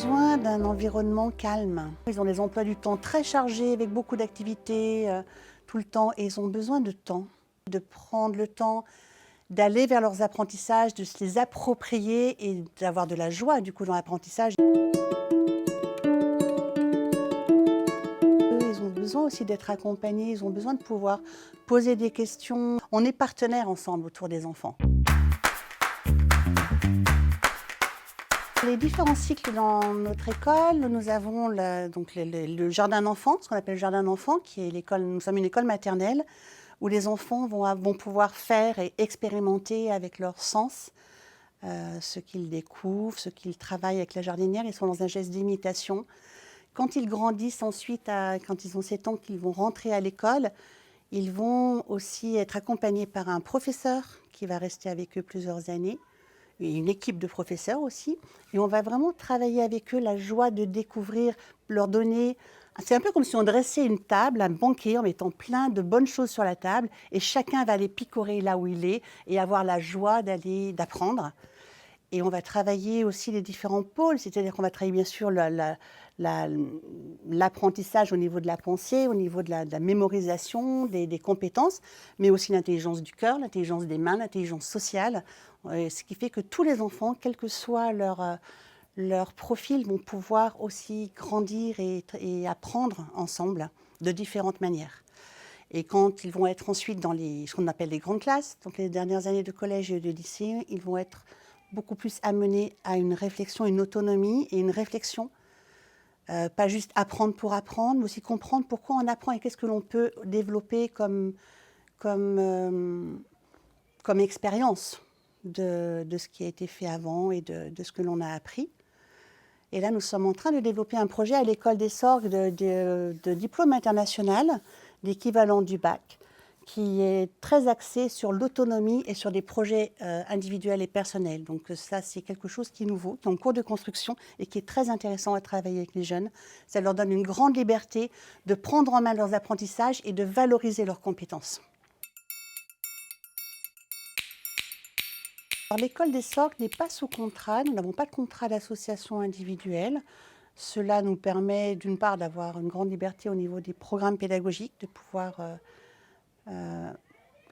besoin d'un environnement calme. Ils ont des emplois du temps très chargés avec beaucoup d'activités tout le temps et ils ont besoin de temps, de prendre le temps d'aller vers leurs apprentissages, de se les approprier et d'avoir de la joie du coup dans l'apprentissage. Ils ont besoin aussi d'être accompagnés, ils ont besoin de pouvoir poser des questions. On est partenaires ensemble autour des enfants. Les différents cycles dans notre école, nous avons le jardin d'enfants, ce qu'on appelle le jardin d'enfants, qui est l'école. Nous sommes une école maternelle où les enfants vont pouvoir faire et expérimenter avec leurs sens ce qu'ils découvrent, ce qu'ils travaillent avec la jardinière. Ils sont dans un geste d'imitation. Quand ils grandissent ensuite, quand ils ont 7 ans, qu'ils vont rentrer à l'école, ils vont aussi être accompagnés par un professeur qui va rester avec eux plusieurs années. Et une équipe de professeurs aussi, et on va vraiment travailler avec eux la joie de découvrir, leur donner... C'est un peu comme si on dressait une table, un banquet, en mettant plein de bonnes choses sur la table, et chacun va aller picorer là où il est, et avoir la joie d'apprendre. Et on va travailler aussi les différents pôles, c'est-à-dire qu'on va travailler bien sûr l'apprentissage au niveau de la pensée, au niveau de la mémorisation, des compétences, mais aussi l'intelligence du cœur, l'intelligence des mains, l'intelligence sociale. Ce qui fait que tous les enfants, quel que soit leur profil, vont pouvoir aussi grandir et apprendre ensemble de différentes manières. Et quand ils vont être ensuite dans ce qu'on appelle les grandes classes, donc les dernières années de collège et de lycée, ils vont être beaucoup plus amenés à une réflexion, une autonomie et une réflexion. Pas juste apprendre pour apprendre, mais aussi comprendre pourquoi on apprend et qu'est-ce que l'on peut développer comme expérience de ce qui a été fait avant et de ce que l'on a appris. Et là, nous sommes en train de développer un projet à l'école des Sorgues de diplôme international, l'équivalent du bac, qui est très axé sur l'autonomie et sur des projets individuels et personnels. Donc ça, c'est quelque chose qui est nouveau, qui est en cours de construction et qui est très intéressant à travailler avec les jeunes. Ça leur donne une grande liberté de prendre en main leurs apprentissages et de valoriser leurs compétences. L'école des Sorgues n'est pas sous contrat, nous n'avons pas de contrat d'association individuelle. Cela nous permet d'une part d'avoir une grande liberté au niveau des programmes pédagogiques, de pouvoir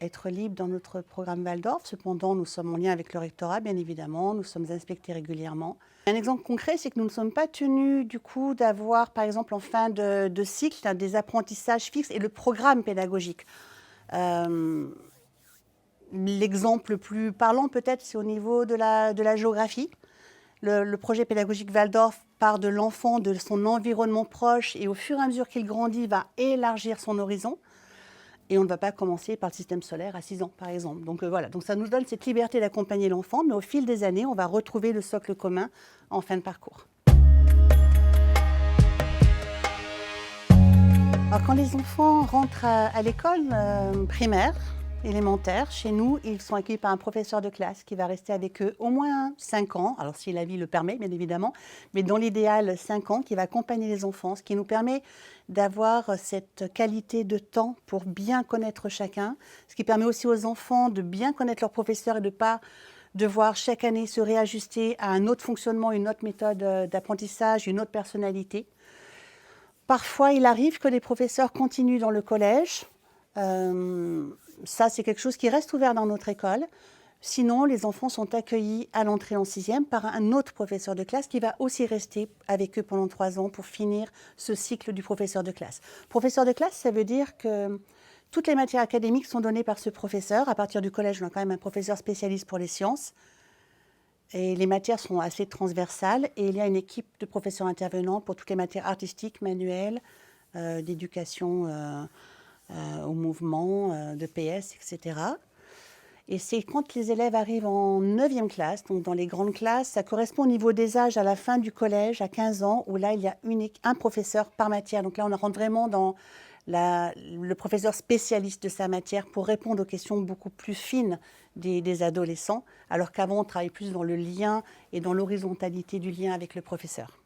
être libre dans notre programme Waldorf. Cependant, nous sommes en lien avec le rectorat, bien évidemment, nous sommes inspectés régulièrement. Un exemple concret, c'est que nous ne sommes pas tenus du coup d'avoir, par exemple, en fin de cycle, des apprentissages fixes et le programme pédagogique. L'exemple le plus parlant peut-être, c'est au niveau de la géographie. Le projet pédagogique Waldorf part de l'enfant, de son environnement proche, et au fur et à mesure qu'il grandit, va élargir son horizon. Et on ne va pas commencer par le système solaire à 6 ans, par exemple. Donc voilà, donc ça nous donne cette liberté d'accompagner l'enfant, mais au fil des années, on va retrouver le socle commun en fin de parcours. Alors, quand les enfants rentrent à l'école primaire, élémentaire, chez nous, ils sont accueillis par un professeur de classe qui va rester avec eux au moins 5 ans, alors si la vie le permet, bien évidemment, mais dans l'idéal 5 ans, qui va accompagner les enfants, ce qui nous permet d'avoir cette qualité de temps pour bien connaître chacun, ce qui permet aussi aux enfants de bien connaître leur professeur et de ne pas devoir chaque année se réajuster à un autre fonctionnement, une autre méthode d'apprentissage, une autre personnalité. Parfois, il arrive que les professeurs continuent dans le collège. Ça, c'est quelque chose qui reste ouvert dans notre école. Sinon, les enfants sont accueillis à l'entrée en 6e par un autre professeur de classe qui va aussi rester avec eux pendant 3 ans pour finir ce cycle du professeur de classe. Professeur de classe, ça veut dire que toutes les matières académiques sont données par ce professeur. À partir du collège, on a quand même un professeur spécialiste pour les sciences. Et les matières sont assez transversales. Et il y a une équipe de professeurs intervenants pour toutes les matières artistiques, manuelles, d'éducation au mouvement, de PS, etc. Et c'est quand les élèves arrivent en 9e classe, donc dans les grandes classes, ça correspond au niveau des âges à la fin du collège, à 15 ans, où là, il y a un professeur par matière. Donc là, on rentre vraiment dans le professeur spécialiste de sa matière pour répondre aux questions beaucoup plus fines des adolescents, alors qu'avant, on travaillait plus dans le lien et dans l'horizontalité du lien avec le professeur.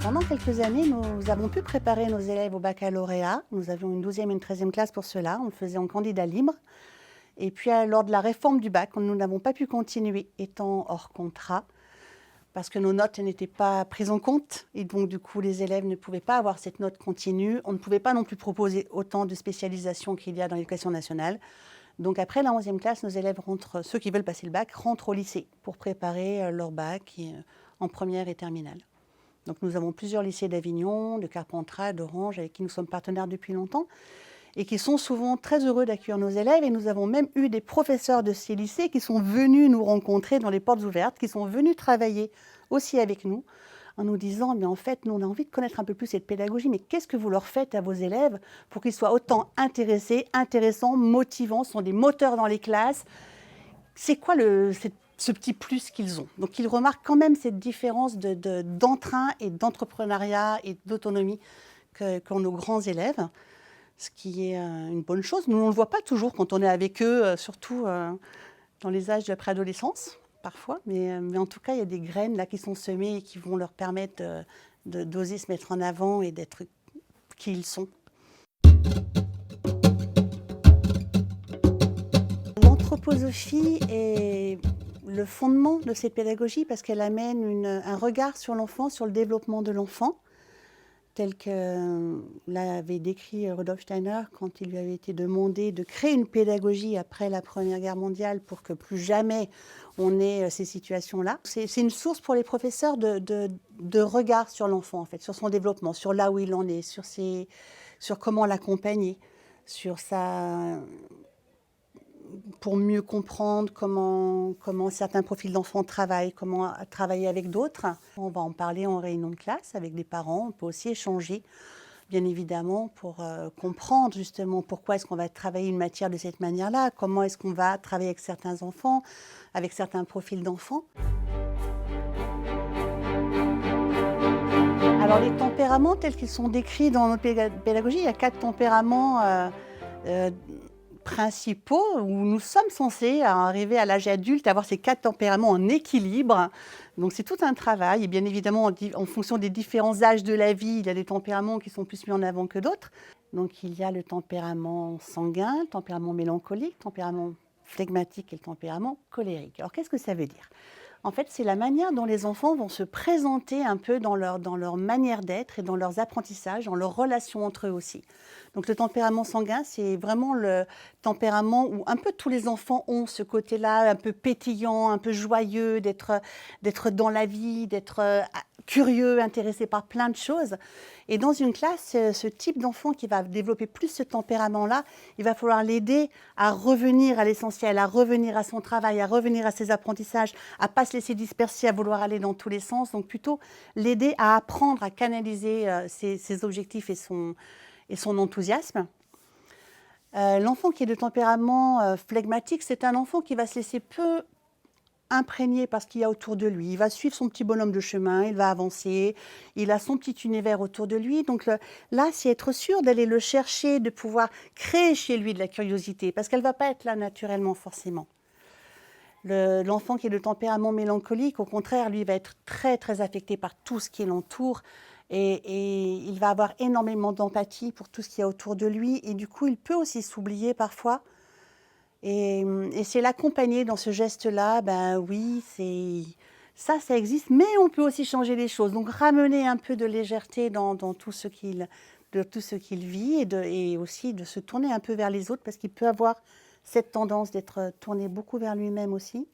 Pendant quelques années, nous avons pu préparer nos élèves au baccalauréat. Nous avions une 12e et une 13e classe pour cela. On le faisait en candidat libre. Et puis, lors de la réforme du bac, nous n'avons pas pu continuer étant hors contrat parce que nos notes n'étaient pas prises en compte. Et donc, du coup, les élèves ne pouvaient pas avoir cette note continue. On ne pouvait pas non plus proposer autant de spécialisation qu'il y a dans l'éducation nationale. Donc, après la 11e classe, nos élèves rentrent, ceux qui veulent passer le bac, rentrent au lycée pour préparer leur bac en première et terminale. Donc, nous avons plusieurs lycées d'Avignon, de Carpentras, d'Orange, avec qui nous sommes partenaires depuis longtemps, et qui sont souvent très heureux d'accueillir nos élèves. Et nous avons même eu des professeurs de ces lycées qui sont venus nous rencontrer dans les portes ouvertes, qui sont venus travailler aussi avec nous, en nous disant, mais en fait, nous, on a envie de connaître un peu plus cette pédagogie, mais qu'est-ce que vous leur faites à vos élèves pour qu'ils soient autant intéressés, intéressants, motivants, sont des moteurs dans les classes? C'est quoi ce petit plus qu'ils ont? Donc, ils remarquent quand même cette différence d'entrain et d'entrepreneuriat et d'autonomie qu'ont nos grands élèves, ce qui est une bonne chose. Nous, on ne le voit pas toujours quand on est avec eux, surtout dans les âges de la préadolescence, parfois. Mais en tout cas, il y a des graines là qui sont semées et qui vont leur permettre d'oser se mettre en avant et d'être qui ils sont. L'anthroposophie est le fondement de cette pédagogie parce qu'elle amène un regard sur l'enfant, sur le développement de l'enfant, tel que l'avait décrit Rudolf Steiner quand il lui avait été demandé de créer une pédagogie après la Première Guerre mondiale pour que plus jamais on ait ces situations-là. C'est une source pour les professeurs de regard sur l'enfant, en fait, sur son développement, sur là où il en est, sur comment l'accompagner, pour mieux comprendre comment certains profils d'enfants travaillent, comment travailler avec d'autres. On va en parler en réunion de classe avec des parents. On peut aussi échanger, bien évidemment, pour comprendre justement pourquoi est-ce qu'on va travailler une matière de cette manière-là, comment est-ce qu'on va travailler avec certains enfants, avec certains profils d'enfants. Alors les tempéraments tels qu'ils sont décrits dans notre pédagogie, il y a 4 tempéraments principaux où nous sommes censés arriver à l'âge adulte, avoir ces 4 tempéraments en équilibre. Donc c'est tout un travail et bien évidemment en fonction des différents âges de la vie, il y a des tempéraments qui sont plus mis en avant que d'autres. Donc il y a le tempérament sanguin, le tempérament mélancolique, le tempérament flegmatique et le tempérament colérique. Alors qu'est-ce que ça veut dire ? En fait, c'est la manière dont les enfants vont se présenter un peu dans leur manière d'être et dans leurs apprentissages, dans leurs relations entre eux aussi. Donc le tempérament sanguin, c'est vraiment le tempérament où un peu tous les enfants ont ce côté-là, un peu pétillant, un peu joyeux, d'être dans la vie, d'être curieux, intéressé par plein de choses. Et dans une classe, ce type d'enfant qui va développer plus ce tempérament-là, il va falloir l'aider à revenir à l'essentiel, à revenir à son travail, à revenir à ses apprentissages, à ne pas se laisser disperser, à vouloir aller dans tous les sens. Donc plutôt l'aider à apprendre à canaliser ses objectifs et son enthousiasme. L'enfant qui est de tempérament flegmatique, c'est un enfant qui va se laisser peu imprégné par ce qu'il y a autour de lui. Il va suivre son petit bonhomme de chemin, il va avancer, il a son petit univers autour de lui. Donc là, c'est être sûr d'aller le chercher, de pouvoir créer chez lui de la curiosité, parce qu'elle ne va pas être là naturellement forcément. L'enfant qui est de tempérament mélancolique, au contraire, lui va être très très affecté par tout ce qui l'entoure et il va avoir énormément d'empathie pour tout ce qu'il y a autour de lui et du coup, il peut aussi s'oublier parfois. Et c'est l'accompagner dans ce geste-là, ben oui, ça existe, mais on peut aussi changer les choses. Donc ramener un peu de légèreté dans tout ce qu'il vit et aussi de se tourner un peu vers les autres parce qu'il peut avoir cette tendance d'être tourné beaucoup vers lui-même aussi.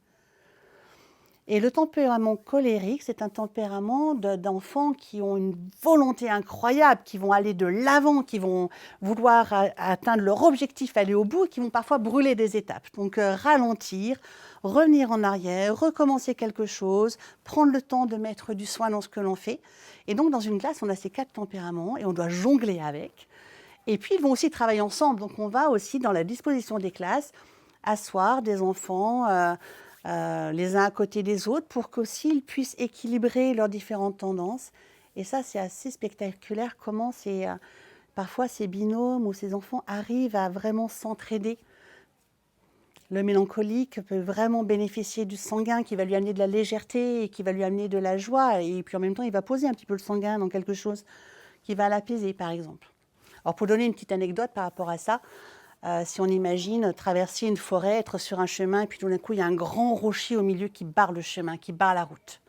Et le tempérament colérique, c'est un tempérament d'enfants qui ont une volonté incroyable, qui vont aller de l'avant, qui vont vouloir atteindre leur objectif, aller au bout, et qui vont parfois brûler des étapes. Donc ralentir, revenir en arrière, recommencer quelque chose, prendre le temps de mettre du soin dans ce que l'on fait. Et donc dans une classe, on a ces 4 tempéraments et on doit jongler avec. Et puis ils vont aussi travailler ensemble. Donc on va aussi dans la disposition des classes asseoir des enfants les uns à côté des autres pour qu'aussi ils puissent équilibrer leurs différentes tendances. Et ça, c'est assez spectaculaire comment parfois ces binômes ou ces enfants arrivent à vraiment s'entraider. Le mélancolique peut vraiment bénéficier du sanguin qui va lui amener de la légèreté et qui va lui amener de la joie. Et puis en même temps, il va poser un petit peu le sanguin dans quelque chose qui va l'apaiser, par exemple. Alors pour donner une petite anecdote par rapport à ça, Si on imagine traverser une forêt, être sur un chemin, et puis tout d'un coup, il y a un grand rocher au milieu qui barre le chemin, qui barre la route.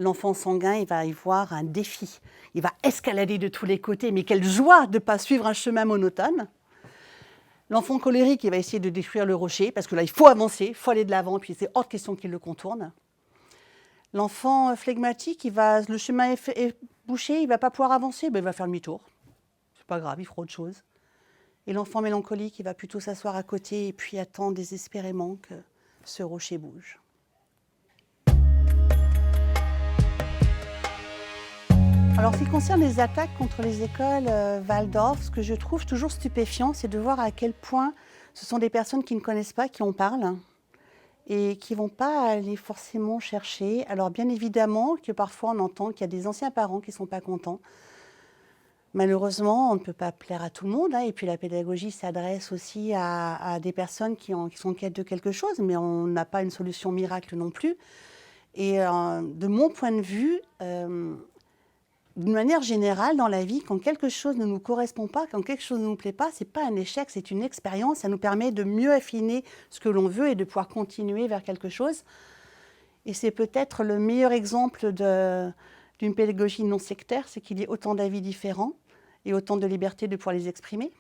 L'enfant sanguin, il va y voir un défi. Il va escalader de tous les côtés, mais quelle joie de ne pas suivre un chemin monotone. L'enfant colérique, il va essayer de détruire le rocher, parce que là, il faut avancer, il faut aller de l'avant, puis c'est hors de question qu'il le contourne. L'enfant flegmatique, le chemin est bouché, il ne va pas pouvoir avancer, ben, il va faire demi-tour. C'est pas grave, il fera autre chose. Et l'enfant mélancolique, il va plutôt s'asseoir à côté et puis attendre désespérément que ce rocher bouge. Alors, en ce qui concerne les attaques contre les écoles Waldorf, ce que je trouve toujours stupéfiant, c'est de voir à quel point ce sont des personnes qui ne connaissent pas qui on parle et qui ne vont pas aller forcément chercher. Alors, bien évidemment que parfois on entend qu'il y a des anciens parents qui ne sont pas contents. Malheureusement, on ne peut pas plaire à tout le monde, hein, et puis la pédagogie s'adresse aussi à des personnes qui sont en quête de quelque chose, mais on n'a pas une solution miracle non plus. Et de mon point de vue, d'une manière générale, dans la vie, quand quelque chose ne nous correspond pas, quand quelque chose ne nous plaît pas, ce n'est pas un échec, c'est une expérience. Ça nous permet de mieux affiner ce que l'on veut et de pouvoir continuer vers quelque chose. Et c'est peut-être le meilleur exemple d'une pédagogie non sectaire, c'est qu'il y ait autant d'avis différents et autant de liberté de pouvoir les exprimer.